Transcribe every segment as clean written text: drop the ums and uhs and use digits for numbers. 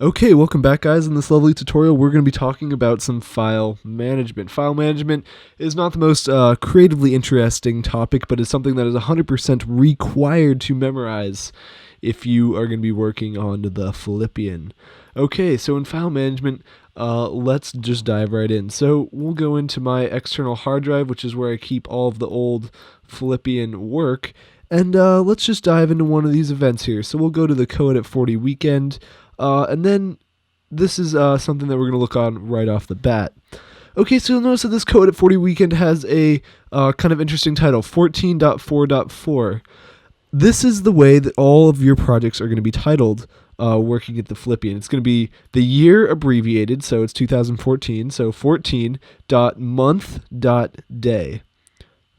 Okay, welcome back, guys. In this lovely tutorial, we're going to be talking about some file management. File management is not the most creatively interesting topic, but is something that is 100% required to memorize if you are going to be working on the Phillipian. Okay, so in file management, let's just dive right in. So we'll go into my external hard drive, which is where I keep all of the old Phillipian work, and let's just dive into one of these events here. So we'll go to the Code at 40 weekend. And then this is something that we're going to look on right off the bat. Okay, so you'll notice that this Code at 40 weekend has a kind of interesting title, 14.4.4. This is the way that all of your projects are going to be titled working at the Phillipian. It's going to be the year abbreviated, so it's 2014, so 14.month.day.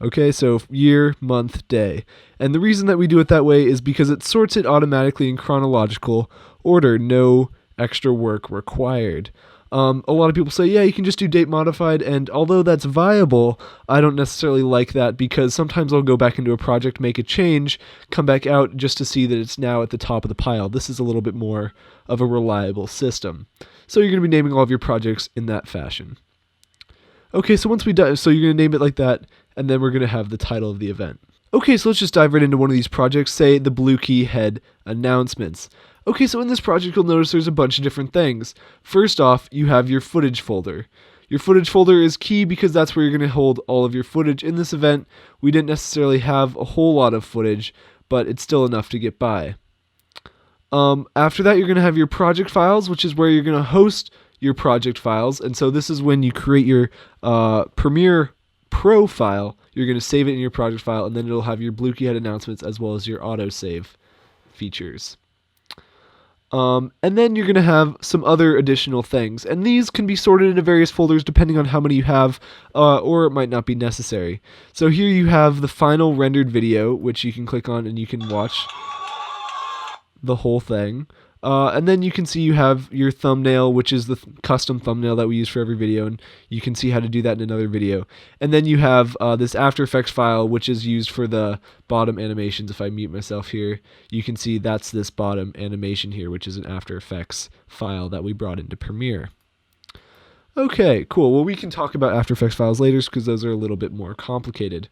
Okay, so year, month, day. And the reason that we do it that way is because it sorts it automatically in chronological order, no extra work required. A lot of people say, yeah, you can just do date modified, and although that's viable, I don't necessarily like that because sometimes I'll go back into a project, make a change, come back out just to see that it's now at the top of the pile. This is a little bit more of a reliable system. So you're going to be naming all of your projects in that fashion. Okay, so once we dive, so you're going to name it like that, and then we're going to have the title of the event. Okay, so let's just dive right into one of these projects, say the Blue Key Head Announcements. Okay, so in this project, you'll notice there's a bunch of different things. First off, you have your footage folder. Your footage folder is key because that's where you're going to hold all of your footage. In this event, we didn't necessarily have a whole lot of footage, but it's still enough to get by. After that, you're going to have your project files, which is where you're going to host your project files. And so this is when you create your Premiere Pro file. You're going to save it in your project file, and then it'll have your Blue Key Head announcements as well as your autosave features. And then you're going to have some other additional things, and these can be sorted into various folders depending on how many you have, or it might not be necessary. So here you have the final rendered video, which you can click on and you can watch the whole thing. And then you can see you have your thumbnail, which is the custom thumbnail that we use for every video, and you can see how to do that in another video. And then you have this After Effects file, which is used for the bottom animations. If I mute myself here, you can see that's this bottom animation here, which is an After Effects file that we brought into Premiere. Okay, cool. Well, we can talk about After Effects files later because those are a little bit more complicated.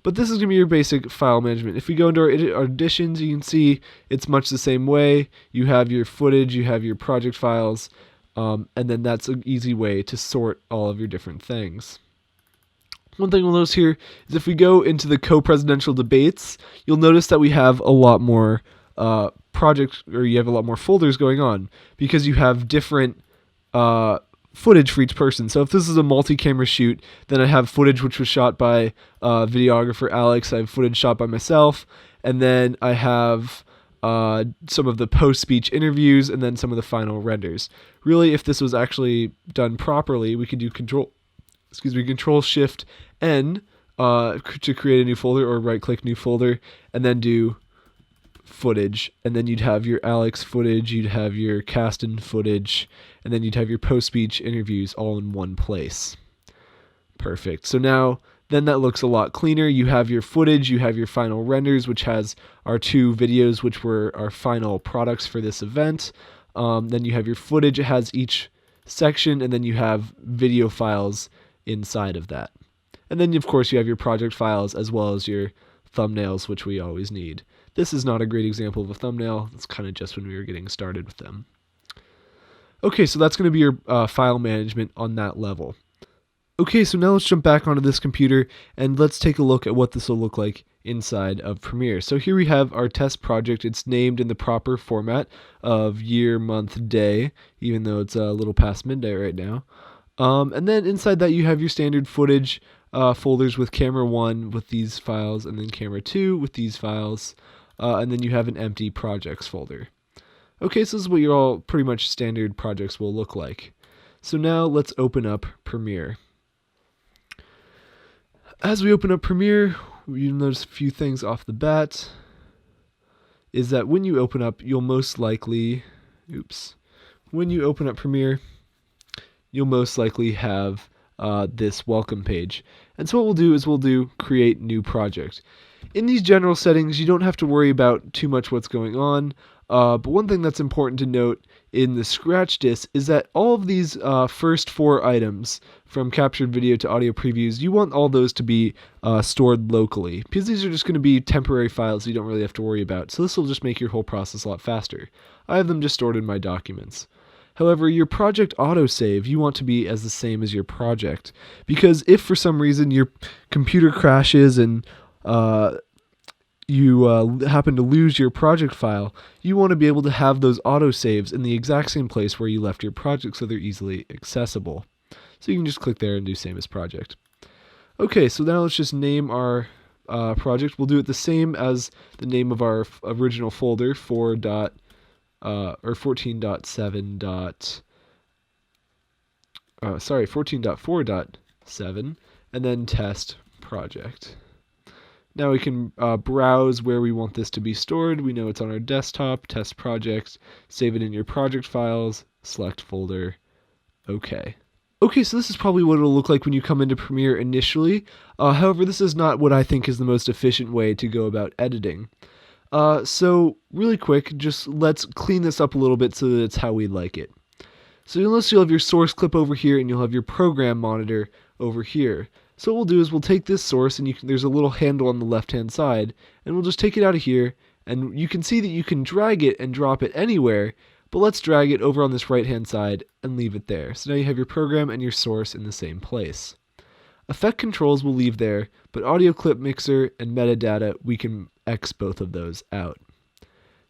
But this is going to be your basic file management. If we go into our additions, you can see it's much the same way. You have your footage, you have your project files, and then that's an easy way to sort all of your different things. One thing we'll notice here is if we go into the co-presidential debates, you'll notice that we have a lot more projects, or you have a lot more folders going on because you have different footage for each person. So if this is a multi-camera shoot, then I have footage which was shot by videographer Alex, I have footage shot by myself, and then I have some of the post-speech interviews, and then some of the final renders. Really, if this was actually done properly, we could do Control-Shift-N to create a new folder, or right-click new folder, and then do footage, and then you'd have your Alex footage, you'd have your Caston footage, and then you'd have your post-speech interviews all in one place. Perfect. So now, then that looks a lot cleaner. You have your footage, you have your final renders, which has our two videos, which were our final products for this event. Then you have your footage, it has each section, and then you have video files inside of that. And then, of course, you have your project files as well as your thumbnails, which we always need. This is not a great example of a thumbnail. It's kind of just when we were getting started with them. Okay, so that's going to be your file management on that level. Okay, so now let's jump back onto this computer and let's take a look at what this will look like inside of Premiere. So here we have our test project. It's named in the proper format of year, month, day, even though it's a little past midday right now. And then inside that you have your standard footage folders with camera 1 with these files, and then camera 2 with these files, and then you have an empty projects folder. Okay, so this is what your all pretty much standard projects will look like. So now let's open up Premiere. As we open up Premiere, you'll notice a few things off the bat. Is that when you open up, you'll most likely, when you open up Premiere, you'll most likely have this welcome page. And so what we'll do is we'll do create new project. In these general settings, you don't have to worry about too much what's going on, but one thing that's important to note in the scratch disk is that all of these first 4 items, from captured video to audio previews, you want all those to be stored locally, because these are just going to be temporary files you don't really have to worry about, so this will just make your whole process a lot faster. I have them just stored in my documents. However, your project autosave you want to be as the same as your project, because if for some reason your computer crashes and you happen to lose your project file, you want to be able to have those autosaves in the exact same place where you left your project so they're easily accessible. So you can just click there and do same as project. Okay, so now let's just name our project. We'll do it the same as the name of our original folder, 14.4.7, and then test project. Now we can browse where we want this to be stored. We know it's on our desktop, test project, save it in your project files, select folder, OK. Okay, so this is probably what it'll look like when you come into Premiere initially. However, this is not what I think is the most efficient way to go about editing. So really quick, just let's clean this up a little bit so that it's how we like it. So you'll notice you'll have your source clip over here and you'll have your program monitor over here. So what we'll do is we'll take this source, and there's a little handle on the left-hand side, and we'll just take it out of here, and you can see that you can drag it and drop it anywhere, but let's drag it over on this right-hand side and leave it there. So now you have your program and your source in the same place. Effect controls we'll leave there, but audio clip mixer and metadata, we can X both of those out.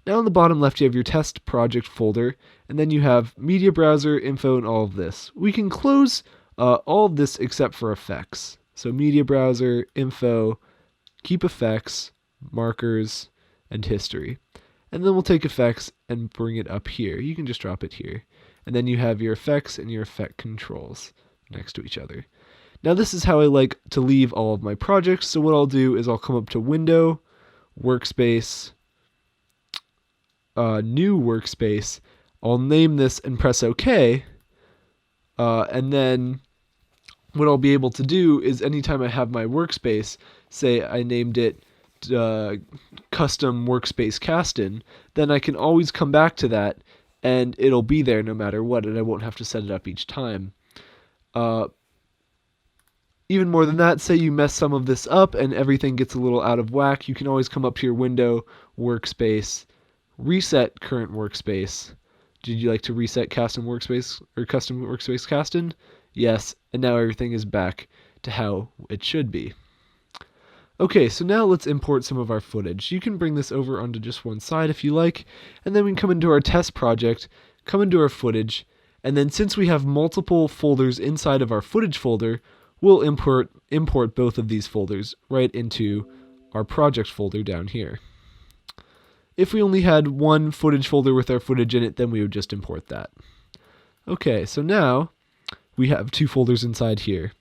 Now on the bottom left you have your test project folder, and then you have media browser, info, and all of this. We can close all of this except for effects. So media browser, info, keep effects, markers, and history. And then we'll take effects and bring it up here. You can just drop it here. And then you have your effects and your effect controls next to each other. Now this is how I like to leave all of my projects. So what I'll do is I'll come up to Window, Workspace, New Workspace. I'll name this and press OK. And then what I'll be able to do is anytime I have my workspace, say I named it Custom Workspace Castin, then I can always come back to that and it'll be there no matter what, and I won't have to set it up each time. Even more than that, say you mess some of this up and everything gets a little out of whack, you can always come up to your Window, Workspace, Reset Current Workspace. Did you like to reset Custom Workspace or Custom Workspace Castin? Yes, and now everything is back to how it should be. Okay, so now let's import some of our footage. You can bring this over onto just one side if you like, and then we can come into our test project, come into our footage, and then since we have multiple folders inside of our footage folder, we'll import both of these folders right into our project folder down here. If we only had one footage folder with our footage in it, then we would just import that. Okay, so now we have 2 folders inside here.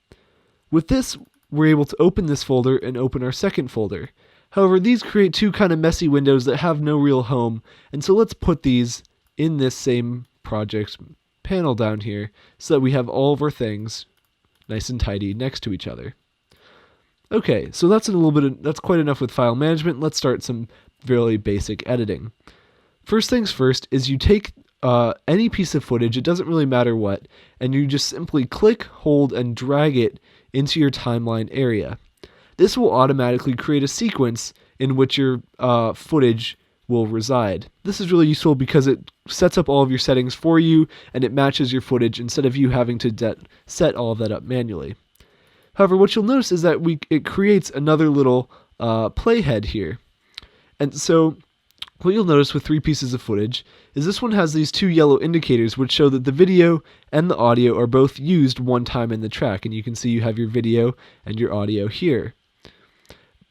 With this, we're able to open this folder and open our second folder. However, these create 2 kind of messy windows that have no real home, and so let's put these in this same project panel down here so that we have all of our things nice and tidy next to each other. Okay, so that's quite enough with file management. Let's start some really basic editing. First things first is you take any piece of footage, it doesn't really matter what, and you just simply click, hold, and drag it into your timeline area. This will automatically create a sequence in which your footage will reside. This is really useful because it sets up all of your settings for you and it matches your footage instead of you having to set all of that up manually. However, what you'll notice is that it creates another little playhead here. And so what you'll notice with 3 pieces of footage is this one has these 2 yellow indicators which show that the video and the audio are both used one time in the track, and you can see you have your video and your audio here.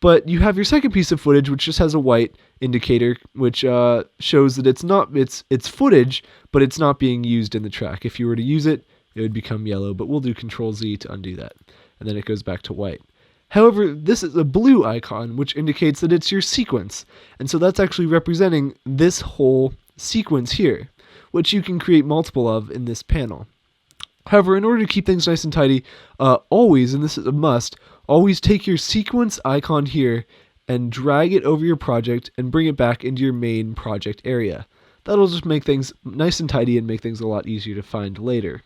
But you have your second piece of footage which just has a white indicator which shows that it's footage, but it's not being used in the track. If you were to use it, it would become yellow, but we'll do Control-Z to undo that, and then it goes back to white. However, this is a blue icon, which indicates that it's your sequence, and so that's actually representing this whole sequence here, which you can create multiple of in this panel. However, in order to keep things nice and tidy, always, and this is a must, always take your sequence icon here and drag it over your project and bring it back into your main project area. That'll just make things nice and tidy and make things a lot easier to find later.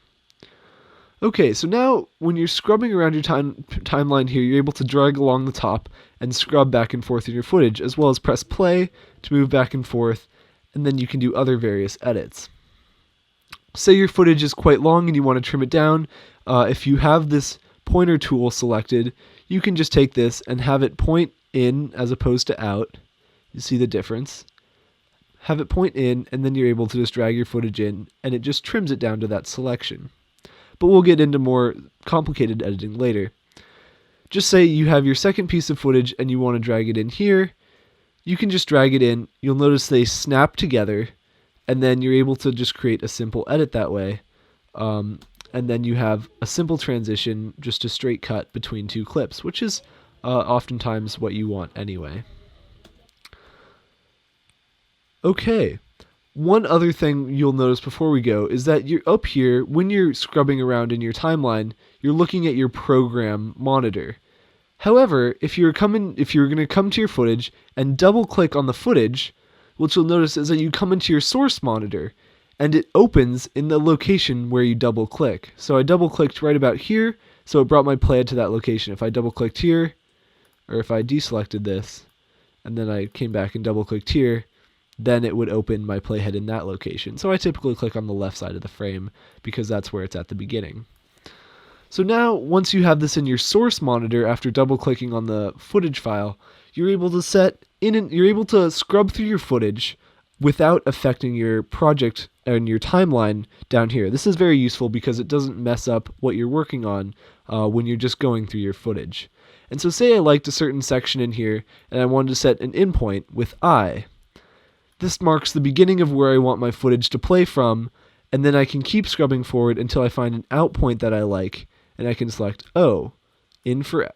Okay, so now when you're scrubbing around your timeline here, you're able to drag along the top and scrub back and forth in your footage, as well as press play to move back and forth, and then you can do other various edits. Say your footage is quite long and you want to trim it down. If you have this pointer tool selected, you can just take this and have it point in as opposed to out. You see the difference? Have it point in, and then you're able to just drag your footage in, and it just trims it down to that selection. But we'll get into more complicated editing later. Just say you have your second piece of footage and you want to drag it in here. You can just drag it in. You'll notice they snap together, and then you're able to just create a simple edit that way. And then you have a simple transition, just a straight cut between two clips, which is oftentimes what you want anyway. Okay. One other thing you'll notice before we go is that you're up here, when you're scrubbing around in your timeline, you're looking at your program monitor. However, if you're going to come to your footage and double click on the footage, what you'll notice is that you come into your source monitor and it opens in the location where you double click. So I double clicked right about here, so it brought my playhead to that location. If I double clicked here, or if I deselected this, and then I came back and double clicked here, then it would open my playhead in that location. So I typically click on the left side of the frame because that's where it's at the beginning. So now, once you have this in your source monitor after double clicking on the footage file, you're able to scrub through your footage without affecting your project and your timeline down here. This is very useful because it doesn't mess up what you're working on when you're just going through your footage. And so say I liked a certain section in here and I wanted to set an endpoint with I. This marks the beginning of where I want my footage to play from, and then I can keep scrubbing forward until I find an out point that I like, and I can select O, I for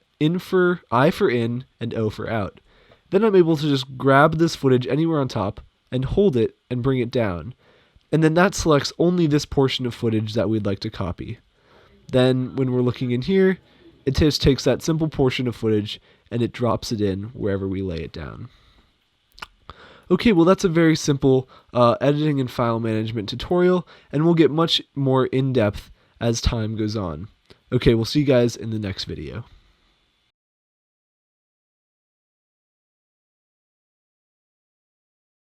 in, and O for out. Then I'm able to just grab this footage anywhere on top and hold it and bring it down. And then that selects only this portion of footage that we'd like to copy. Then when we're looking in here, it just takes that simple portion of footage and it drops it in wherever we lay it down. Okay, well that's a very simple editing and file management tutorial, and we'll get much more in-depth as time goes on. Okay, we'll see you guys in the next video.